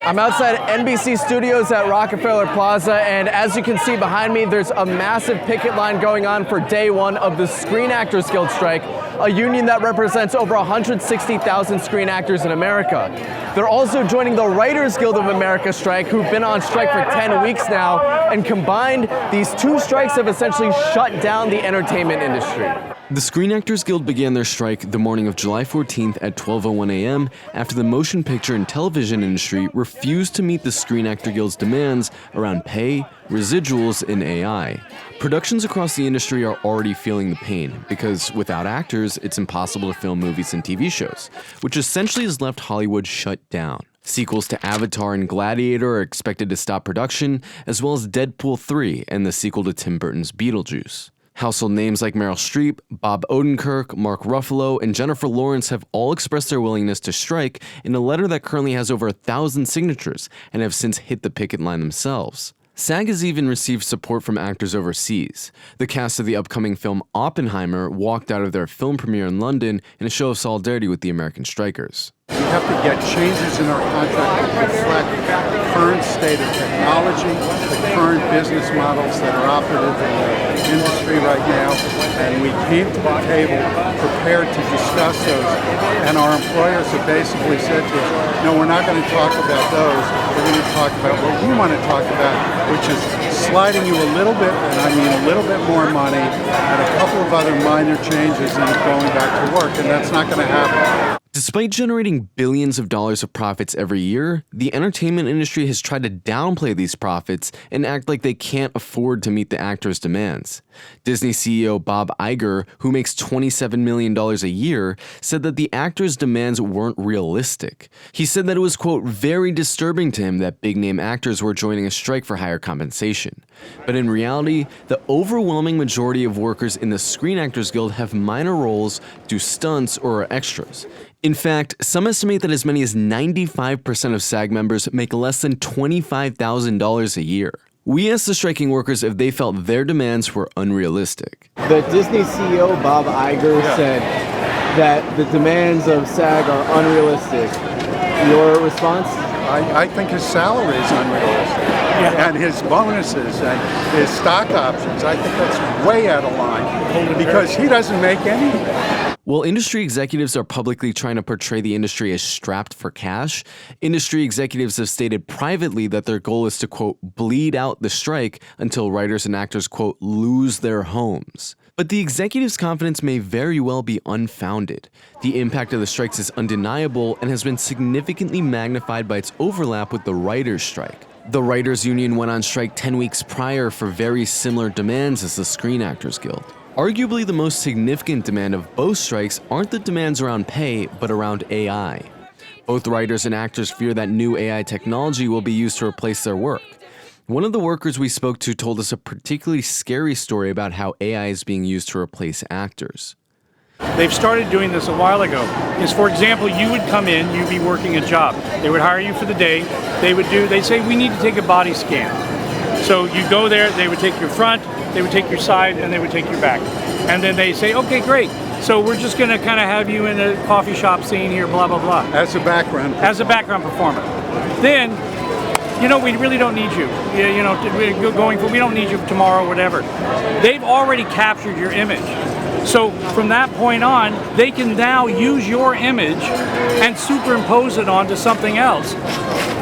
I'm outside NBC Studios at Rockefeller Plaza, and as you can see behind me, there's a massive picket line going on for day one of the Screen Actors Guild strike, a union that represents over 160,000 screen actors in America. They're also joining the Writers Guild of America strike, who've been on strike for 10 weeks now, and combined, these two strikes have essentially shut down the entertainment industry. The Screen Actors Guild began their strike the morning of July 14th at 12:01 a.m. after the motion picture and television industry refused to meet the Screen Actor Guild's demands around pay, residuals, and AI. Productions across the industry are already feeling the pain because without actors, it's impossible to film movies and TV shows, which essentially has left Hollywood shut down. Sequels to Avatar and Gladiator are expected to stop production, as well as Deadpool 3 and the sequel to Tim Burton's Beetlejuice. Household names like Meryl Streep, Bob Odenkirk, Mark Ruffalo, and Jennifer Lawrence have all expressed their willingness to strike in a letter that currently has over 1,000 signatures and have since hit the picket line themselves. SAG has even received support from actors overseas. The cast of the upcoming film Oppenheimer walked out of their film premiere in London in a show of solidarity with the American strikers. We have to get changes in our contract that reflect the current state of technology, the current business models that are operative in the industry right now, and we came to the table prepared to discuss those. And our employers have basically said to us, no, we're not going to talk about those, we're going to talk about what we want to talk about, which is sliding you a little bit, and I mean a little bit more money, and a couple of other minor changes in going back to work, and that's not going to happen. Despite generating billions of dollars of profits every year, the entertainment industry has tried to downplay these profits and act like they can't afford to meet the actors' demands. Disney CEO Bob Iger, who makes $27 million a year, said that the actors' demands weren't realistic. He said that it was, quote, very disturbing to him that big-name actors were joining a strike for higher compensation. But in reality, the overwhelming majority of workers in the Screen Actors Guild have minor roles, do stunts, or are extras. In fact, some estimate that as many as 95% of SAG members make less than $25,000 a year. We asked the striking workers if they felt their demands were unrealistic. The Disney CEO, Bob Iger, said that the demands of SAG are unrealistic. Your response? I think his salary is unrealistic, and his bonuses and his stock options, I think that's way out of line because he doesn't make anything. While industry executives are publicly trying to portray the industry as strapped for cash, industry executives have stated privately that their goal is to, quote, bleed out the strike until writers and actors, quote, lose their homes. But the executives' confidence may very well be unfounded. The impact of the strikes is undeniable and has been significantly magnified by its overlap with the writers' strike. The Writers' Union went on strike 10 weeks prior for very similar demands as the Screen Actors Guild. Arguably the most significant demand of both strikes aren't the demands around pay, but around AI. Both writers and actors fear that new AI technology will be used to replace their work. One of the workers we spoke to told us a particularly scary story about how AI is being used to replace actors. They've started doing this a while ago. Is, for example, you would come in, you'd be working a job. They would hire you for the day. They'd say, we need to take a body scan. So you go there, they would take your front, they would take your side, and they would take your back. And then they say, okay, great. So we're just going to kind of have you in a coffee shop scene here, blah, blah, blah. As a background performer. As a background performer. Then, we really don't need you. We don't need you tomorrow, whatever. They've already captured your image. So from that point on, they can now use your image and superimpose it onto something else.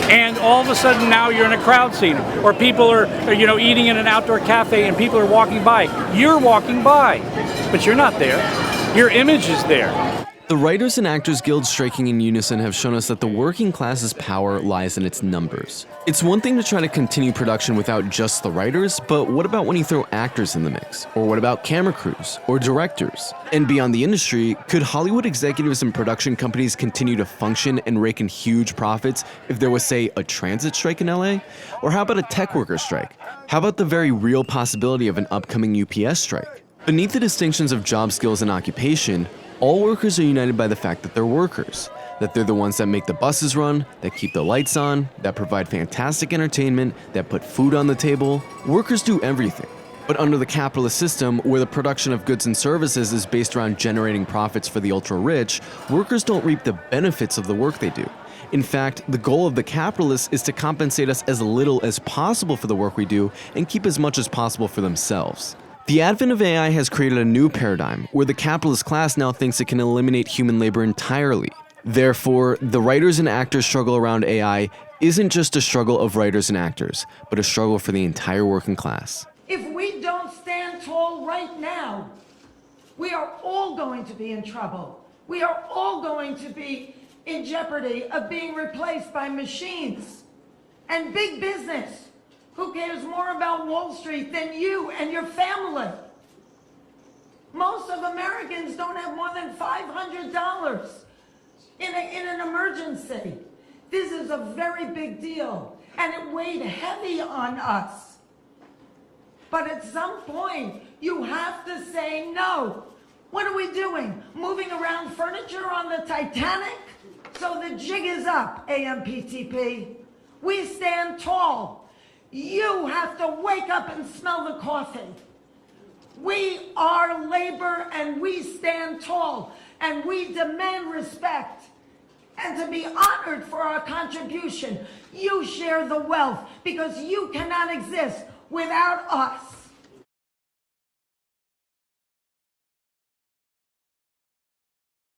And all of a sudden now you're in a crowd scene, or people are eating in an outdoor cafe and people are walking by. You're walking by, but you're not there. Your image is there. The Writers and Actors Guild striking in unison have shown us that the working class's power lies in its numbers. It's one thing to try to continue production without just the writers, but what about when you throw actors in the mix? Or what about camera crews? Or directors? And beyond the industry, could Hollywood executives and production companies continue to function and rake in huge profits if there was, say, a transit strike in LA? Or how about a tech worker strike? How about the very real possibility of an upcoming UPS strike? Beneath the distinctions of job skills and occupation, all workers are united by the fact that they're workers, that they're the ones that make the buses run, that keep the lights on, that provide fantastic entertainment, that put food on the table. Workers do everything. But under the capitalist system, where the production of goods and services is based around generating profits for the ultra-rich, workers don't reap the benefits of the work they do. In fact, the goal of the capitalists is to compensate us as little as possible for the work we do and keep as much as possible for themselves. The advent of AI has created a new paradigm where the capitalist class now thinks it can eliminate human labor entirely. Therefore, the writers and actors struggle around AI isn't just a struggle of writers and actors, but a struggle for the entire working class. If we don't stand tall right now, we are all going to be in trouble. We are all going to be in jeopardy of being replaced by machines and big business. Who cares more about Wall Street than you and your family? Most of Americans don't have more than $500 in an emergency. This is a very big deal, and it weighed heavy on us. But at some point, you have to say no. What are we doing? Moving around furniture on the Titanic? So the jig is up, AMPTP. We stand tall. You have to wake up and smell the coffee. We are labor and we stand tall and we demand respect and to be honored for our contribution. You share the wealth because you cannot exist without us.